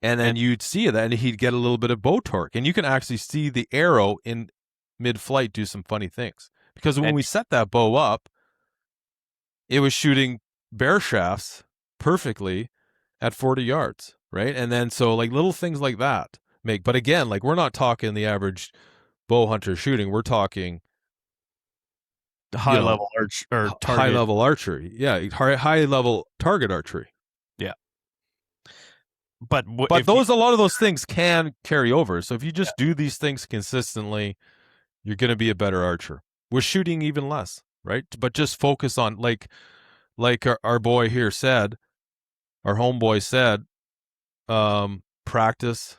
And then you'd see that, and he'd get a little bit of bow torque. And you can actually see the arrow in mid-flight do some funny things. Because when we set that bow up, it was shooting bear shafts perfectly at 40 yards, right? And then so, like, little things like that make. But again, like, we're not talking the average bow hunter shooting. We're talking high level archery. Yeah, high level target archery. Yeah. But a lot of those things can carry over. So if you just do these things consistently, you're going to be a better archer. We're shooting even less, right? But just focus on, like our boy here said, our homeboy said, practice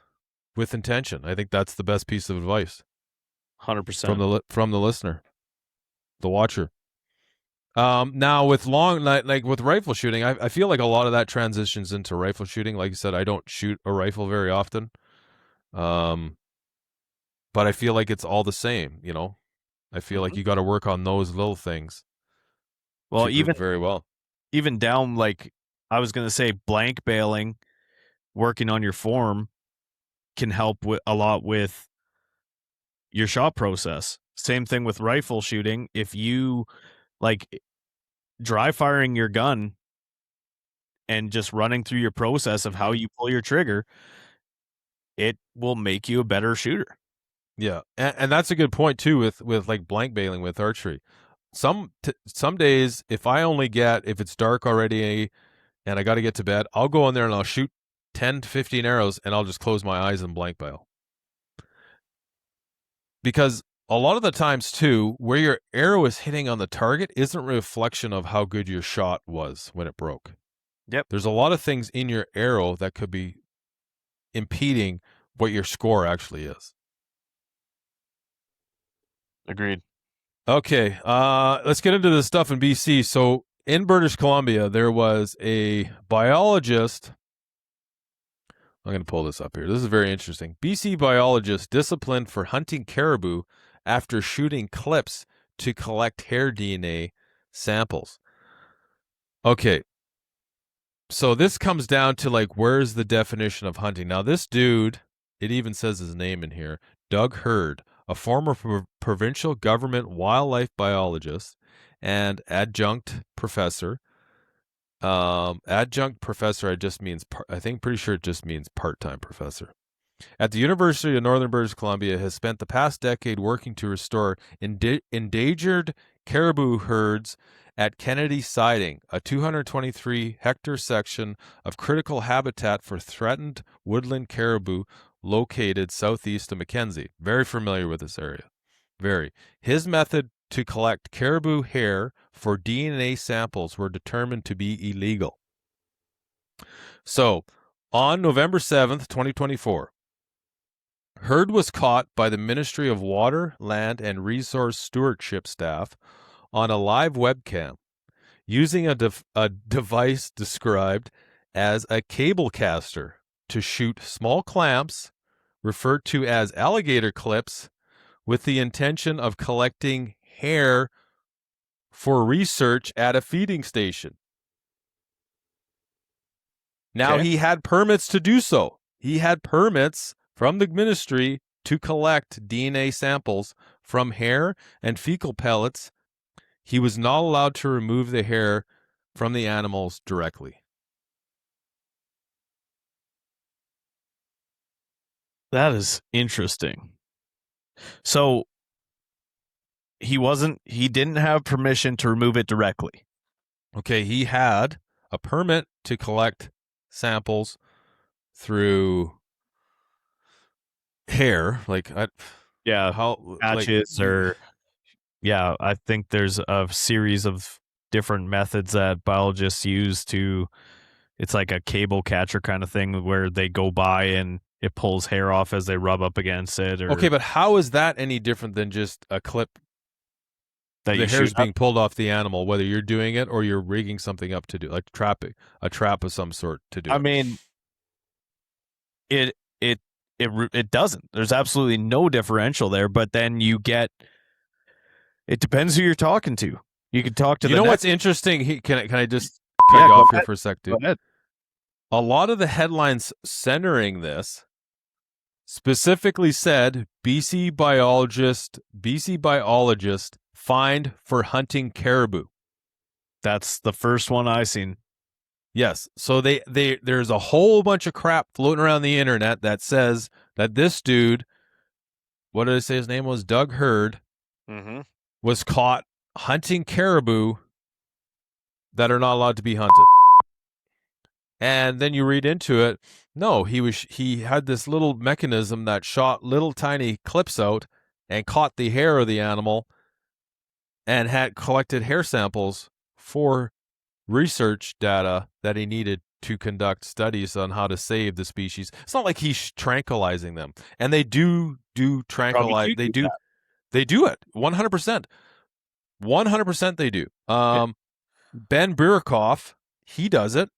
with intention. I think that's the best piece of advice. 100% from the listener, the watcher. Now with with rifle shooting, I feel like a lot of that transitions into rifle shooting. Like you said, I don't shoot a rifle very often. But I feel like it's all the same, you know. I feel like you got to work on those little things. Well, even down, like, I was going to say, blank bailing, working on your form can help a lot with your shot process. Same thing with rifle shooting. If you, like, dry firing your gun and just running through your process of how you pull your trigger, it will make you a better shooter. Yeah, and that's a good point too with like blank bailing with archery. Some days, if it's dark already and I got to get to bed, I'll go in there and I'll shoot 10 to 15 arrows, and I'll just close my eyes and blank bail. Because a lot of the times too, where your arrow is hitting on the target isn't a reflection of how good your shot was when it broke. Yep. There's a lot of things in your arrow that could be impeding what your score actually is. Agreed. Okay, let's get into this stuff in BC. So in British Columbia, there was a biologist. I'm going to pull this up here. This is very interesting. BC biologist disciplined for hunting caribou after shooting clips to collect hair DNA samples. Okay, so this comes down to, like, where's the definition of hunting? Now, this dude, it even says his name in here, Doug Hurd, a former provincial government wildlife biologist and adjunct professor. Adjunct professor, pretty sure it just means part-time professor. At the University of Northern British Columbia, has spent the past decade working to restore endangered caribou herds at Kennedy Siding, a 223-hectare section of critical habitat for threatened woodland caribou located southeast of Mackenzie. Very familiar with this area. Very. His method to collect caribou hair for DNA samples were determined to be illegal. So, on November 7th, 2024, herd was caught by the Ministry of Water, Land, and Resource Stewardship staff on a live webcam using a device described as a cable caster to shoot small clamps, referred to as alligator clips, with the intention of collecting hair for research at a feeding station. Now, he had permits to do so. He had permits from the ministry to collect DNA samples from hair and fecal pellets. He was not allowed to remove the hair from the animals directly. That is interesting. So he didn't have permission to remove it directly. Okay, he had a permit to collect samples through hair, patches I think there's a series of different methods that biologists use to, it's like a cable catcher kind of thing where they go by and it pulls hair off as they rub up against it. Okay, but how is that any different than just a clip? That the hair's being pulled off the animal, whether you're doing it or you're rigging something up to do, like a trap of some sort to do. I mean, it doesn't. There's absolutely no differential there. But then you get. It depends who you're talking to. You can talk to. What's interesting? Can I just cut you off here for a sec, dude? Go ahead. A lot of the headlines centering this specifically said BC biologist fined for hunting caribou. That's the first one I seen. Yes. So there's a whole bunch of crap floating around the internet that says that this dude, what did I say his name was? Doug Hurd, was caught hunting caribou that are not allowed to be hunted. And then you read into it. No, he had this little mechanism that shot little tiny clips out and caught the hair of the animal and had collected hair samples for research data that he needed to conduct studies on how to save the species. It's not like he's tranquilizing them. And they do tranquilize. They do it 100%. 100% they do. Ben Burakoff, he does it.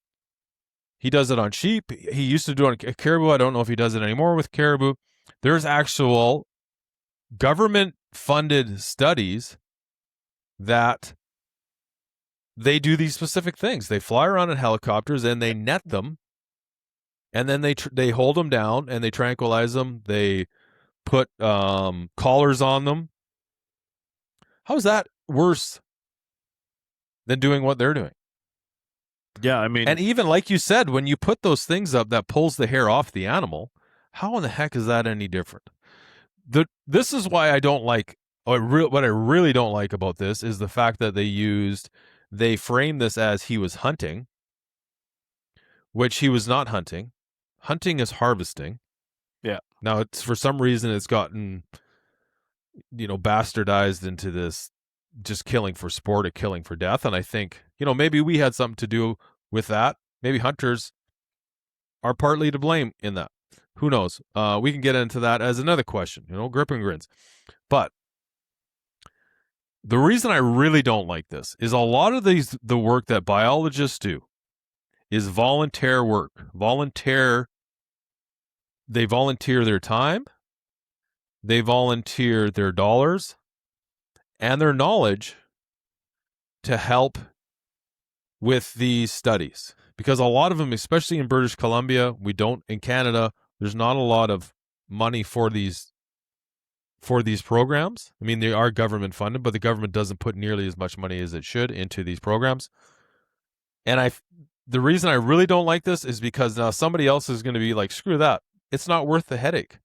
He does it on sheep. He used to do it on caribou. I don't know if he does it anymore with caribou. There's actual government-funded studies that they do these specific things. They fly around in helicopters and they net them, and then they hold them down and they tranquilize them. They put collars on them. How is that worse than doing what they're doing? Yeah, I mean, and even like you said, when you put those things up that pulls the hair off the animal, how in the heck is that any different? This is why I don't like. What I really don't like about this is the fact that they framed this as he was hunting, which he was not hunting. Hunting is harvesting. Yeah. Now it's for some reason it's gotten, bastardized into this just killing for sport or killing for death. And I think, maybe we had something to do with that. Maybe hunters are partly to blame in that. Who knows? We can get into that as another question, grip and grins. But the reason I really don't like this is a lot of the work that biologists do is volunteer work. They volunteer their time, they volunteer their dollars and their knowledge to help with these studies. Because a lot of them, especially in British Columbia, in Canada, there's not a lot of money for these for these programs. I mean, they are government funded, but the government doesn't put nearly as much money as it should into these programs. And the reason I really don't like this is because now somebody else is going to be like, screw that. It's not worth the headache.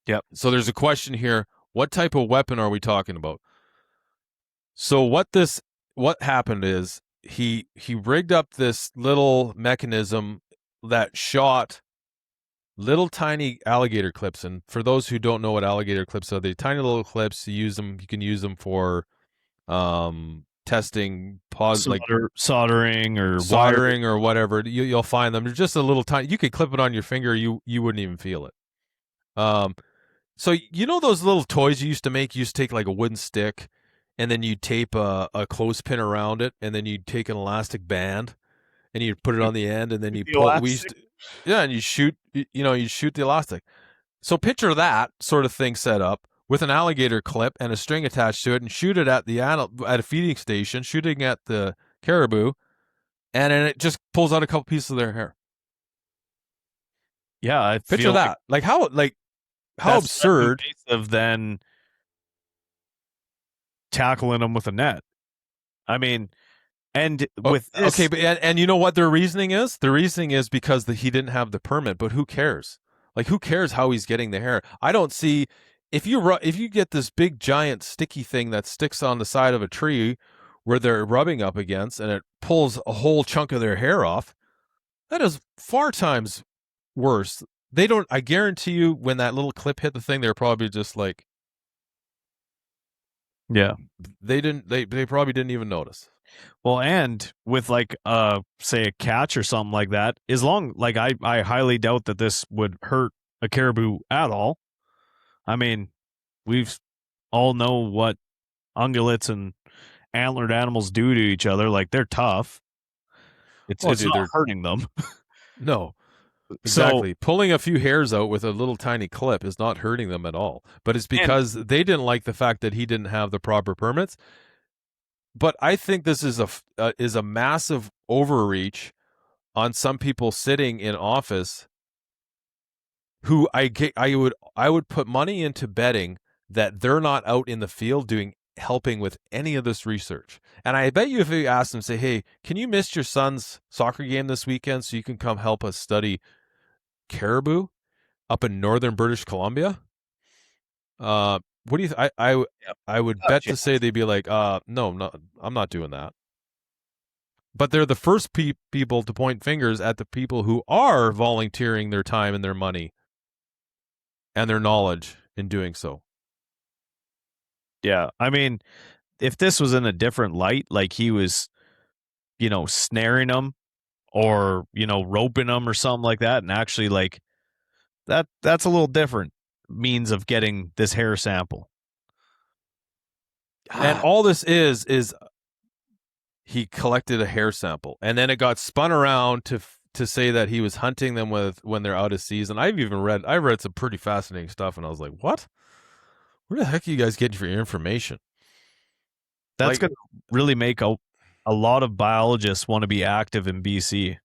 Yep. So there's a question here. What type of weapon are we talking about? So what happened is he rigged up this little mechanism that shot little tiny alligator clips. And for those who don't know what alligator clips are, they're tiny little clips. You can use them for testing soldering or soldering or whatever. You'll find them. They're just a little tiny. You could clip it on your finger. You wouldn't even feel it. So you know those little toys you used to make? You used to take like a wooden stick, and then you tape a clothespin around it, and then you take an elastic band, and you put it on the end, and then you pull. And you shoot. You shoot the elastic. So picture that sort of thing set up with an alligator clip and a string attached to it, and shoot it at at a feeding station, shooting at the caribou, and then it just pulls out a couple pieces of their hair. Yeah, I picture that. Like how absurd of then tackling them with a net. I mean, and with this, okay, but and you know what their reasoning is? The reasoning is because he didn't have the permit. But who cares? Like, who cares how he's getting the hair? I don't see if you get this big giant sticky thing that sticks on the side of a tree where they're rubbing up against, and it pulls a whole chunk of their hair off. That is far times worse. They don't. I guarantee you, when that little clip hit the thing, they're probably just like, yeah. They didn't. They probably didn't even notice. Well, and with like say a catch or something like that, as long like I highly doubt that this would hurt a caribou at all. I mean, we've all know what ungulates and antlered animals do to each other. Like, they're tough. It's not hurting them. No. Exactly. So, pulling a few hairs out with a little tiny clip is not hurting them at all. But it's because they didn't like the fact that he didn't have the proper permits. But I think this is a massive overreach on some people sitting in office who I would put money into betting that they're not out in the field helping with any of this research. And I bet you if you ask them, say, hey, can you miss your son's soccer game this weekend so you can come help us study caribou up in northern British Columbia? What do you? I would bet to say they'd be like, no, I'm not doing that. But they're the first people to point fingers at the people who are volunteering their time and their money and their knowledge in doing so. Yeah, I mean, if this was in a different light, like he was, snaring them or roping them or something like that, and actually like that's a little different means of getting this hair sample. And all this is he collected a hair sample, and then it got spun around to say that he was hunting them when they're out of season. I read some pretty fascinating stuff, and I was like, what? Where the heck are you guys getting for your information? That's going to really make a lot of biologists want to be active in BC.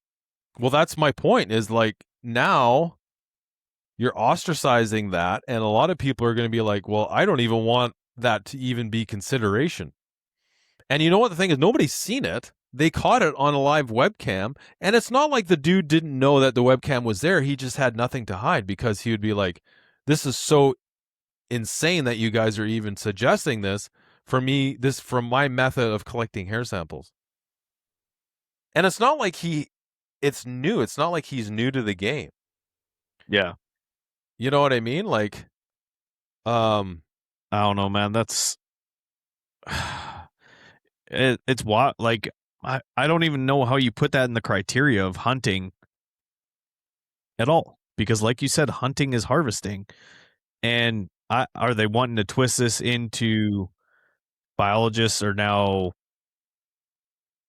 Well, that's my point, is like, now you're ostracizing that, and a lot of people are going to be like, well, I don't even want that to even be consideration. And you know what the thing is? Nobody's seen it. They caught it on a live webcam, and it's not like the dude didn't know that the webcam was there. He just had nothing to hide, because he would be like, this is so insane that you guys are even suggesting this from my method of collecting hair samples. And it's not like it's new. It's not like he's new to the game. Yeah. You know what I mean? Like, I don't know, man. That's it's what, like, I don't even know how you put that in the criteria of hunting at all, because like you said, hunting is harvesting. And are they wanting to twist this into biologists are now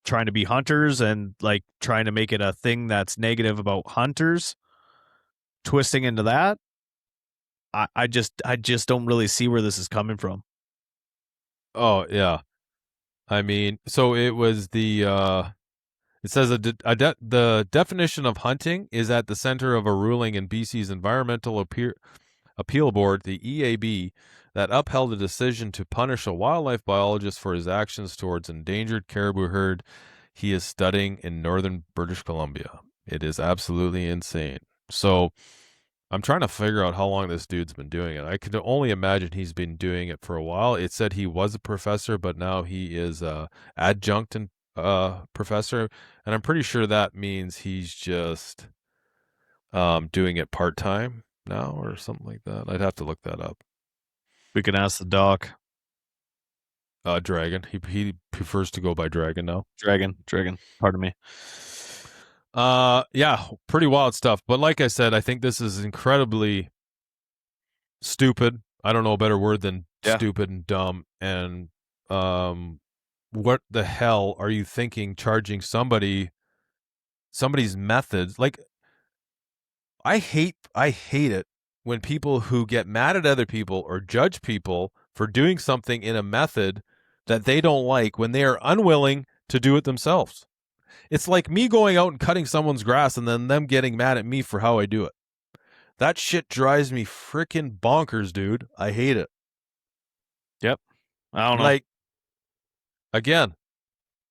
trying to be hunters and like trying to make it a thing that's negative about hunters, twisting into that? I just don't really see where this is coming from. Oh yeah, I mean, so it was it says the definition of hunting is at the center of a ruling in BC's environmental Appeal Board, the EAB, that upheld a decision to punish a wildlife biologist for his actions towards endangered caribou herd he is studying in northern British Columbia. It is absolutely insane. So I'm trying to figure out how long this dude's been doing it. I could only imagine he's been doing it for a while. It said he was a professor, but now he is a adjunct professor, and I'm pretty sure that means he's just doing it part-time now or something like that. I'd have to look that up. We can ask the doc. Dragon. He prefers to go by Dragon now. Dragon. Pardon me. Yeah, pretty wild stuff. But like I said, I think this is incredibly stupid. I don't know a better word than stupid and dumb. And what the hell are you thinking charging somebody's methods? Like, I hate it when people who get mad at other people or judge people for doing something in a method that they don't like when they are unwilling to do it themselves. It's like me going out and cutting someone's grass and then them getting mad at me for how I do it. That shit drives me freaking bonkers, dude. I hate it. Yep. I don't know. Like, again,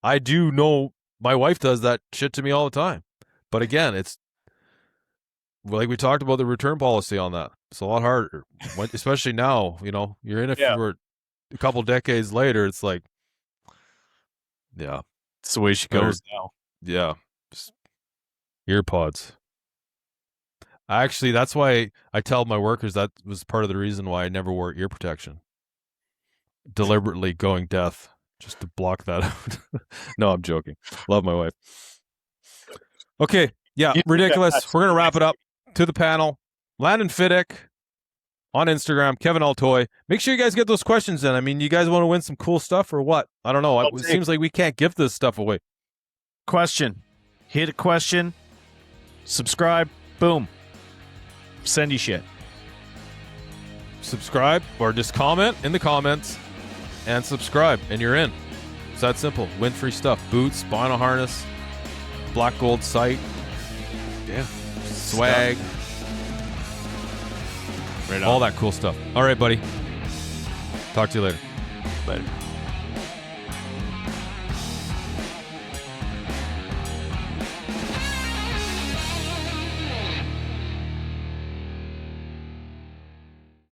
I do know my wife does that shit to me all the time. But again, it's like we talked about the return policy on that. It's a lot harder, especially now. You know, you're in it for a couple decades later. It's like, yeah, it's the way she goes now. Yeah, just ear pods. Actually, that's why I tell my workers that was part of the reason why I never wore ear protection. Deliberately going deaf just to block that out. No, I'm joking. Love my wife. Okay, yeah, ridiculous. We're going to wrap it up. To the panel, Landon Fiddick on Instagram, Kevin Altoy. Make sure you guys get those questions in. I mean, you guys want to win some cool stuff or what? I don't know. It seems like we can't give this stuff away. Question. Hit a question. Subscribe. Boom. Send you shit. Subscribe or just comment in the comments and subscribe and you're in. It's that simple. Win free stuff. Boots, spinal harness, black gold sight. Yeah. Swag. Right on. All that cool stuff. All right, buddy. Talk to you later. Later.